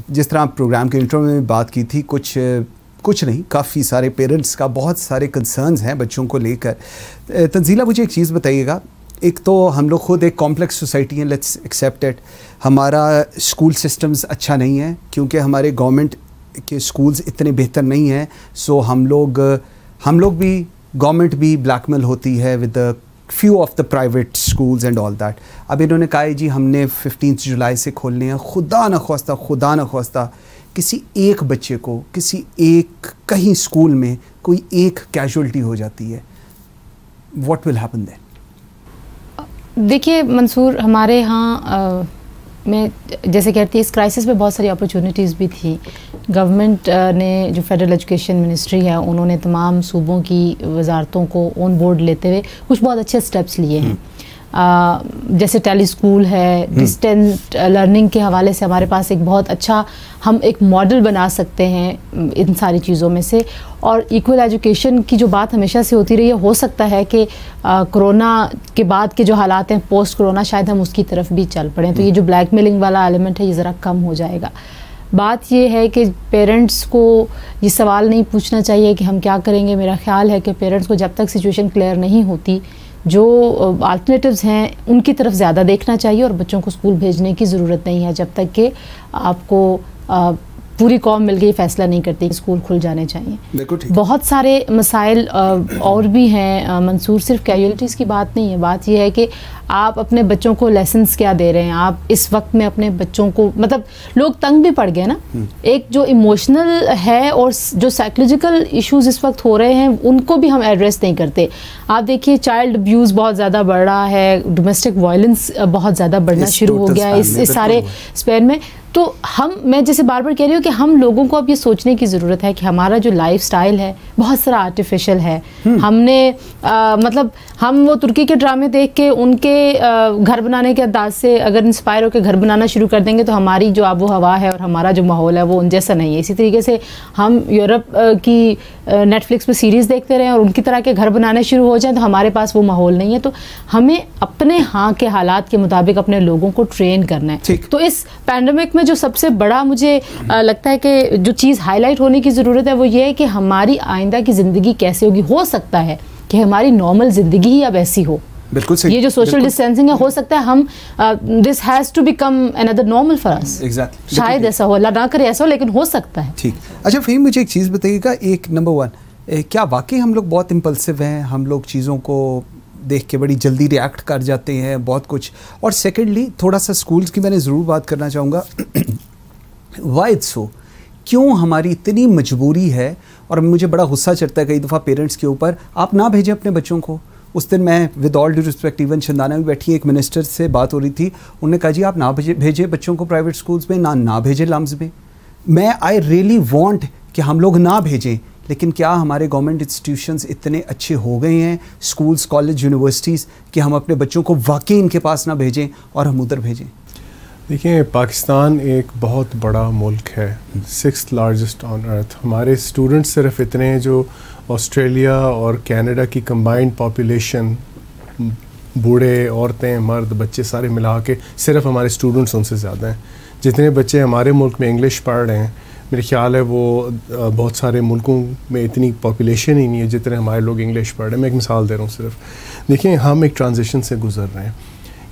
جس طرح پروگرام کے انٹرو میں بات کی تھی، کچھ نہیں، کافی سارے پیرنٹس کا بہت سارے کنسرنز ہیں بچوں کو لے کر. تنزیلہ مجھے ایک چیز بتائیے گا، ایک تو ہم لوگ خود ایک کمپلیکس سوسائٹی ہیں، لیٹس ایکسیپٹ اٹ. ہمارا اسکول سسٹمز اچھا نہیں ہے کیونکہ ہمارے گورنمنٹ کے اسکولز اتنے بہتر نہیں ہیں. سو ہم لوگ بھی، گورنمنٹ بھی بلیک میل ہوتی ہے with few of the private schools and all that. اب انہوں نے کہا جی ہم نے 15 جولائی سے کھولنے ہیں. خدا نہ خواستہ کسی ایک بچے کو کسی ایک کہیں اسکول میں کوئی ایک کیجولٹی ہو جاتی ہے، what will happen then؟ دیکھیے منصور، ہمارے ہاں میں جیسے کہتی اس کرائسس میں بہت ساری اپرچونیٹیز بھی تھی. گورنمنٹ نے جو فیڈرل ایجوکیشن منسٹری ہے، انہوں نے تمام صوبوں کی وزارتوں کو آن بورڈ لیتے ہوئے کچھ بہت اچھے سٹیپس لیے ہیں. جیسے ٹیلی اسکول ہے، ڈسٹینٹ لرننگ کے حوالے سے ہمارے پاس ایک بہت اچھا ہم ایک ماڈل بنا سکتے ہیں ان ساری چیزوں میں سے. اور ایکول ایجوکیشن کی جو بات ہمیشہ سے ہوتی رہی ہے، ہو سکتا ہے کہ کرونا کے بعد کے جو حالات ہیں پوسٹ کرونا، شاید ہم اس کی طرف بھی چل پڑیں، تو یہ جو بلیک میلنگ والا ایلیمنٹ ہے یہ ذرا کم ہو جائے گا. بات یہ ہے کہ پیرنٹس کو یہ سوال نہیں پوچھنا چاہیے کہ ہم کیا کریں گے. میرا خیال ہے کہ پیرنٹس کو جب تک سچویشن کلیئر نہیں ہوتی، جو آلٹرنیٹیوز ہیں ان کی طرف زیادہ دیکھنا چاہیے، اور بچوں کو اسکول بھیجنے کی ضرورت نہیں ہے جب تک کہ آپ کو پوری قوم مل کے فیصلہ نہیں کرتی کہ اسکول کھل جانے چاہیے. بہت سارے مسائل اور بھی ہیں منصور، صرف کیجولیٹیز کی بات نہیں ہے. بات یہ ہے کہ آپ اپنے بچوں کو لیسنس کیا دے رہے ہیں. آپ اس وقت میں اپنے بچوں کو، مطلب لوگ تنگ بھی پڑ گئے نا، ایک جو ایموشنل ہے اور جو سائیکولوجیکل ایشوز اس وقت ہو رہے ہیں ان کو بھی ہم ایڈریس نہیں کرتے. آپ دیکھیے چائلڈ ابیوز بہت زیادہ بڑھ رہا ہے، ڈومیسٹک وائلنس بہت زیادہ بڑھنا شروع ہو گیا ہے اس سارے اسپین میں. تو میں جیسے بار بار کہہ رہی ہوں کہ ہم لوگوں کو اب یہ سوچنے کی ضرورت ہے کہ ہمارا جو لائف سٹائل ہے بہت سارا آرٹیفیشل ہے. ہم نے مطلب ہم وہ ترکی کے ڈرامے دیکھ کے ان کے گھر بنانے کے انداز سے اگر انسپائر ہو کے گھر بنانا شروع کر دیں گے تو ہماری جو آب و ہوا ہے اور ہمارا جو ماحول ہے وہ ان جیسا نہیں ہے. اسی طریقے سے ہم یورپ کی نیٹ فلکس پہ سیریز دیکھتے رہیں اور ان کی طرح کے گھر بنانے شروع ہو جائیں تو ہمارے پاس وہ ماحول نہیں ہے. تو ہمیں اپنے ہاں کے حالات کے مطابق اپنے لوگوں کو ٹرین کرنا ہے. تو اس پینڈیمک میں جو سب سے بڑا مجھے لگتا ہے کہ جو چیز ہائی لائٹ ہونے کی ضرورت ہے وہ یہ ہے کہ ہماری آئندہ کی زندگی کیسے ہوگی. ہو سکتا ہے کہ ہماری نارمل زندگی ہی اب ایسی ہو. بالکل صحیح. یہ جو سوشل ڈسٹینسنگ ہے، ہو سکتا ہے ہم this has to become another normal for us. شاید ایسا ہو، اللہ نہ کرے ایسا ہو، لیکن ہو سکتا ہے. ٹھیک. اچھا فہیم، مجھے ایک چیز بتائیے گا. ایک نمبر 1، کیا واقعی ہم لوگ بہت امپلسو ہیں؟ ہم لوگ چیزوں کو دیکھ کے بڑی جلدی ریئیکٹ کر جاتے ہیں بہت کچھ. اور سیکنڈلی تھوڑا سا اسکولس کی میں نے ضرور بات کرنا چاہوں گا. وائی سو، کیوں ہماری اتنی مجبوری ہے؟ اور مجھے بڑا غصہ چڑھتا ہے کئی دفعہ پیرنٹس کے اوپر، آپ نہ بھیجیں اپنے بچوں کو. اس دن میں with all due respect even Chandana بھی بیٹھی، ایک منسٹر سے بات ہو رہی تھی، انہوں نے کہا جی آپ نہ بھیجیں بچوں کو پرائیویٹ اسکولس میں، نہ بھیجیں لمز میں. میں آئی ریئلی وانٹ کہ ہم لوگ نہ بھیجیں، لیکن کیا ہمارے گورنمنٹ انسٹیٹیوشنز اتنے اچھے ہو گئے ہیں، اسکولس، کالج، یونیورسٹیز، کہ ہم اپنے بچوں کو واقعی ان کے پاس نہ بھیجیں اور ہم ادھر بھیجیں؟ دیکھیں، پاکستان ایک بہت بڑا ملک ہے، 6th لارجسٹ آن ارتھ. ہمارے اسٹوڈنٹس صرف اتنے ہیں جو آسٹریلیا اور کینیڈا کی کمبائنڈ پاپولیشن، بوڑھے، عورتیں، مرد، بچے سارے ملا کے صرف ہمارے اسٹوڈنٹس ان سے زیادہ ہیں. جتنے بچے ہمارے ملک میں انگلش پڑھ رہے ہیں، میرے خیال ہے وہ بہت سارے ملکوں میں اتنی پاپولیشن ہی نہیں ہے جتنے ہمارے لوگ انگلش پڑھ رہے ہیں. میں ایک مثال دے رہا ہوں صرف. دیکھیں، ہم ایک ٹرانزیشن سے گزر رہے ہیں.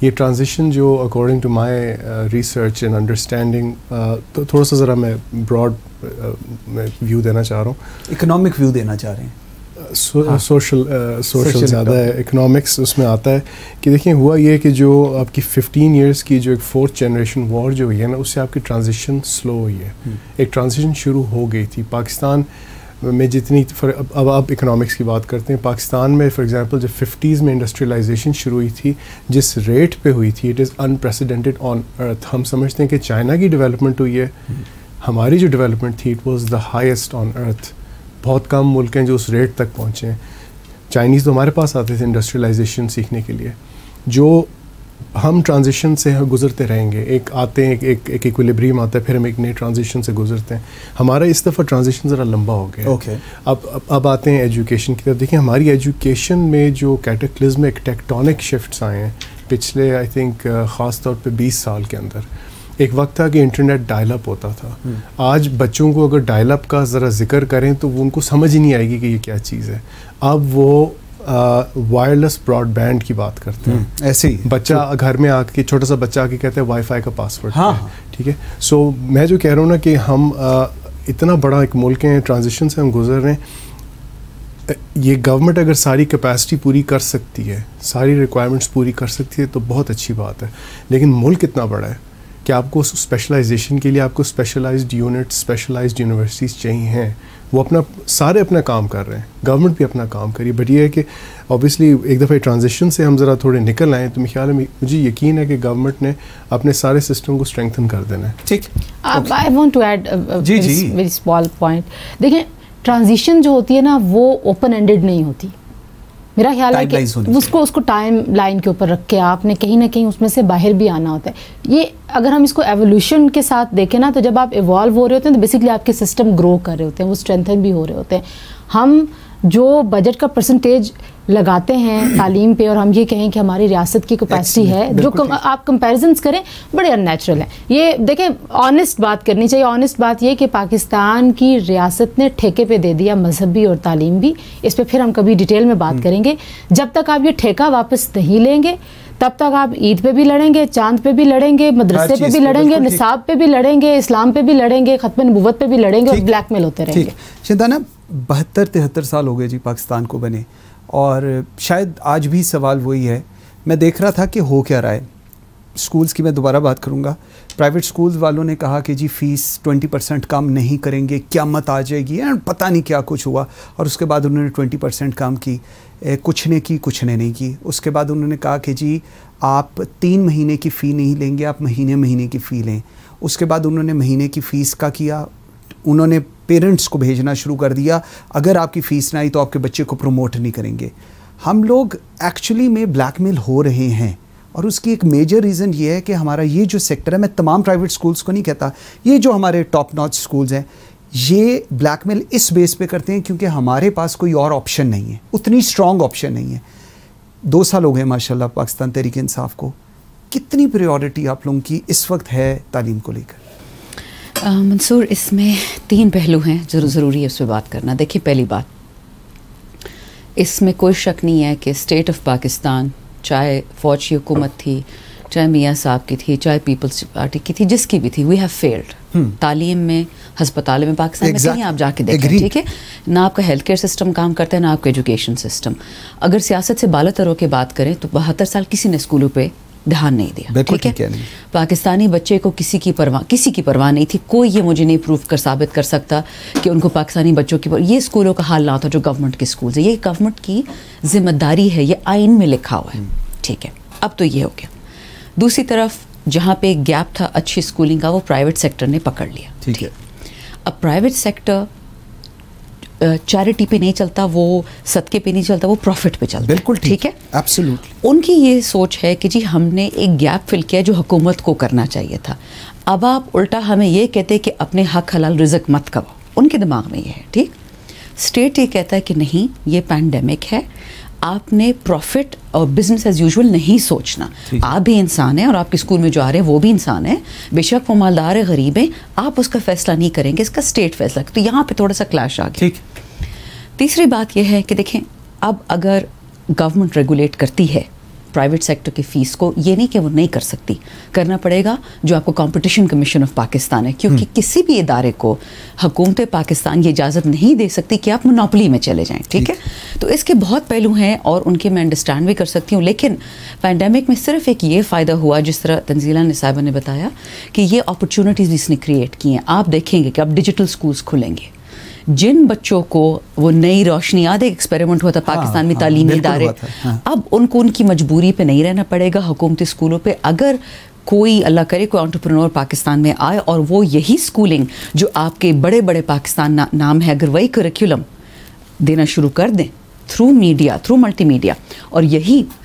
یہ ٹرانزیشن جو according to my research and understanding, تو تھوڑا سا ذرا میں براڈ میں ویو دینا چاہ رہا ہوں. اکنامک ویو دینا چاہ رہے ہیں. سوشل زیادہ ہے، اکنامکس اس میں آتا ہے. کہ دیکھیں، ہوا یہ کہ جو آپ کی 15 ایئرس کی جو ایک 4th جنریشن وار جو ہوئی ہے نا، اس سے آپ کی ٹرانزیشن سلو ہوئی ہے. ایک ٹرانزیشن شروع ہو گئی تھی پاکستان میں جتنی. اب آپ اکنامکس کی بات کرتے ہیں، پاکستان میں فار ایگزامپل جب 50s میں انڈسٹریلائزیشن شروع ہوئی تھی، جس ریٹ پہ ہوئی تھی، اٹ از انپریسیڈنٹڈ آن ارتھ. ہم سمجھتے ہیں کہ چائنا کی ڈیولپمنٹ ہوئی ہے، ہماری جو ڈیولپمنٹ تھی اٹ واز دا ہائیسٹ آن ارتھ. بہت کم ملک ہیں جو اس ریٹ تک پہنچے ہیں. چائنیز تو ہمارے پاس آتے تھے انڈسٹریلائزیشن سیکھنے کے لیے. جو ہم ٹرانزیشن سے گزرتے رہیں گے، ایک آتے ہیں، ایک ایکویلیبریم آتا ہے، پھر ہم ایک نئے ٹرانزیشن سے گزرتے ہیں. ہمارا اس دفعہ ٹرانزیشن ذرا لمبا ہو گیا. اب آتے ہیں ایجوکیشن کی طرف. دیکھیں، ہماری ایجوکیشن میں جو کیٹیکلزمک ٹیکٹونک شفٹس آئے ہیں پچھلے آئی تھنک خاص طور پہ 20 سال کے اندر، ایک وقت تھا کہ انٹرنیٹ ڈائل اپ ہوتا تھا. آج بچوں کو اگر ڈائل اپ کا ذرا ذکر کریں تو وہ ان کو سمجھ ہی نہیں آئے گی کہ یہ کیا چیز ہے. اب وہ وائرلیس براڈ بینڈ کی بات کرتے ہیں. ایسے ہی بچہ گھر میں آ کے, چھوٹا سا بچہ آ کے کہتے ہیں وائی فائی کا پاسورڈ. ٹھیک ہے. سو میں جو کہہ رہا ہوں نا کہ ہم اتنا بڑا ایک ملک ہیں, ٹرانزیشن سے ہم گزر رہے ہیں. یہ گورنمنٹ اگر ساری کیپیسٹی پوری کر سکتی ہے, ساری ریکوائرمنٹس پوری کر سکتی ہے تو بہت اچھی بات ہے. لیکن ملک اتنا بڑا ہے کہ آپ کو اسپیشلائزیشن کے لیے آپ کو اسپیشلائزڈ یونٹ, اسپیشلائزڈ یونیورسٹیز چاہیے ہیں. وہ سارے اپنا کام کر رہے ہیں, گورنمنٹ بھی اپنا کام کری. بٹ یہ ہے کہ اوبیسلی ایک دفعہ ٹرانزیشن سے ہم ذرا تھوڑے نکل آئیں تو میرے خیال میں مجھے یقین ہے کہ گورنمنٹ نے اپنے سارے سسٹم کو اسٹرینگتھن کر دینا ہے. ٹھیک. I want to add very small point. دیکھیں ٹرانزیشن جو ہوتی ہے نا وہ اوپن اینڈیڈ نہیں ہوتی. میرا خیال ہے کہ اس کو ٹائم لائن کے اوپر رکھ کے آپ نے کہیں نہ کہیں اس میں سے باہر بھی آنا ہوتا ہے. یہ اگر ہم اس کو ایولیوشن کے ساتھ دیکھیں نا تو جب آپ ایوالو ہو رہے ہوتے ہیں تو بیسکلی آپ کے سسٹم گرو کر رہے ہوتے ہیں, وہ اسٹرینتھن بھی ہو رہے ہوتے ہیں. ہم جو بجٹ کا پرسنٹیج لگاتے ہیں تعلیم پہ اور ہم یہ کہیں کہ ہماری ریاست کی کیپیسٹی ہے, جو آپ کمپیریزنس کریں بڑے ان نیچرل ہیں. یہ دیکھیں آنیسٹ بات کرنی چاہیے. آنیسٹ بات یہ کہ پاکستان کی ریاست نے ٹھیکے پہ دے دیا مذہب بھی اور تعلیم بھی. اس پہ پھر ہم کبھی ڈیٹیل میں بات کریں گے. جب تک آپ یہ ٹھیکہ واپس نہیں لیں گے تب تک آپ عید پہ بھی لڑیں گے, چاند پہ بھی لڑیں گے, مدرسے پہ بھی لڑیں گے, نصاب پہ بھی لڑیں گے, اسلام پہ بھی لڑیں گے, ختم نبوت پہ بھی لڑیں گے اور بلیک میل ہوتے رہیں گے. شندانہ 72-73 سال ہو گئے جی پاکستان کو بنے, اور شاید آج بھی سوال وہی ہے. میں دیکھ رہا تھا کہ ہو کیا رہا ہے. اسکولز کی میں دوبارہ بات کروں گا. پرائیویٹ اسکولز والوں نے کہا کہ جی فیس 20% کم نہیں کریں گے, قیامت آ جائے گی, پتہ نہیں کیا کچھ ہوا. اور اس کے بعد انہوں نے 20% کم کی, کچھ نے کی, کچھ نے نہیں کی. اس کے بعد انہوں نے کہا کہ جی آپ 3 مہینے کی فی نہیں لیں گے, آپ مہینے کی فی لیں. اس کے بعد انہوں نے مہینے کی فیس کا کیا, انہوں نے پیرنٹس کو بھیجنا شروع کر دیا, اگر آپ کی فیس نہ آئی تو آپ کے بچے کو پروموٹ نہیں کریں گے. ہم لوگ ایکچولی میں بلیک میل ہو رہے ہیں, اور اس کی ایک میجر ریزن یہ ہے کہ ہمارا یہ جو سیکٹر ہے, میں تمام پرائیویٹ سکولز کو نہیں کہتا, یہ جو ہمارے ٹاپ ناچ سکولز ہیں یہ بلیک میل اس بیس پہ کرتے ہیں کیونکہ ہمارے پاس کوئی اور آپشن نہیں ہے, اتنی اسٹرانگ آپشن نہیں ہے. 2 سال ہو گئے ماشاء اللہ پاکستان تحریک انصاف کو. کتنی پریورٹی آپ لوگوں کی اس وقت ہے تعلیم کو لے کر؟ منصور, اس میں 3 پہلو ہیں ضروری ہے اس پہ بات کرنا. دیکھیے پہلی بات, اس میں کوئی شک نہیں ہے کہ اسٹیٹ آف پاکستان, چاہے فوج کی حکومت تھی, چاہے میاں صاحب کی تھی, چاہے پیپلز پارٹی کی تھی, جس کی بھی تھی, وی ہیو فیلڈ. تعلیم میں, ہسپتالوں میں پاکستان میں کہیں آپ جا کے دیکھیں, ٹھیک ہے, نہ آپ کا ہیلتھ کیئر سسٹم کام کرتا ہے, نہ آپ کا ایجوکیشن سسٹم. اگر سیاست سے بالا تر ہو کے بات کریں تو 72 سال کسی نے اسکولوں پہ دھیان نہیں دیا. ٹھیک ہے, پاکستانی بچے کو کسی کی پرواہ نہیں تھی. کوئی یہ مجھے نہیں پروف کر ثابت کر سکتا کہ ان کو پاکستانی بچوں کی یہ اسکولوں کا حال نہ تھا جو گورنمنٹ کے اسکولز ہیں. یہ گورنمنٹ کی ذمہ داری ہے, یہ آئین میں لکھا ہوا ہے. ٹھیک ہے, اب تو یہ ہو گیا. دوسری طرف جہاں پہ ایک گیپ تھا اچھی اسکولنگ کا, وہ پرائیویٹ سیکٹر نے پکڑ لیا. ٹھیک ہے, اب پرائیویٹ سیکٹر چیریٹی پہ نہیں چلتا, وہ صدقے پہ نہیں چلتا, وہ پروفٹ پہ چلتا. بالکل ٹھیک ہے, ایبسولوٹلی. ان کی یہ سوچ ہے کہ جی ہم نے ایک گیپ فل کیا جو حکومت کو کرنا چاہیے تھا. اب آپ الٹا ہمیں یہ کہتے کہ اپنے حق حلال رزق مت کماؤ. ان کے دماغ میں یہ ہے. ٹھیک, اسٹیٹ یہ کہتا ہے کہ نہیں, یہ پینڈیمک ہے, آپ نے پروفٹ اور بزنس ایز یوزول نہیں سوچنا. آپ بھی انسان ہیں اور آپ کے اسکول میں جو آ رہے ہیں وہ بھی انسان ہیں, بے شک وہ مالدار ہے, غریب ہیں, آپ اس کا فیصلہ نہیں کریں گے, اس کا اسٹیٹ فیصلہ. تو یہاں پہ تھوڑا سا کلیش آ گیا. تیسری بات یہ ہے کہ دیکھیں, اب اگر گورنمنٹ ریگولیٹ کرتی ہے پرائیویٹ سیکٹر کی فیس کو, یہ نہیں کہ وہ نہیں کر سکتی, کرنا پڑے گا جو آپ کو کمپٹیشن کمیشن آف پاکستان ہے, کیونکہ کسی بھی ادارے کو حکومت پاکستان یہ اجازت نہیں دے سکتی کہ آپ مونوپلی میں چلے جائیں. ٹھیک ہے, تو اس کے بہت پہلو ہیں اور ان کے میں انڈرسٹینڈ بھی کر سکتی ہوں. لیکن پینڈیمک میں صرف ایک یہ فائدہ ہوا, جس طرح تنزیلہ صاحبہ نے بتایا, کہ یہ اپرچونٹیز اس نے کریٹ کی ہیں. آپ دیکھیں گے کہ اب ڈیجیٹل اسکولس کھلیں گے. جن بچوں کو وہ نئی روشنی, یاد ایک ایکسپیریمنٹ ہوا تھا پاکستان میں تعلیمی ادارے, اب ان کو ان کی مجبوری پہ نہیں رہنا پڑے گا, حکومتی اسکولوں پہ. اگر کوئی اللہ کرے کوئی انٹرپرینور پاکستان میں آئے اور وہ یہی اسکولنگ جو آپ کے بڑے بڑے پاکستان نام ہے, اگر وہی کریکولم دینا شروع کر دیں through media, through multi media, اور یہی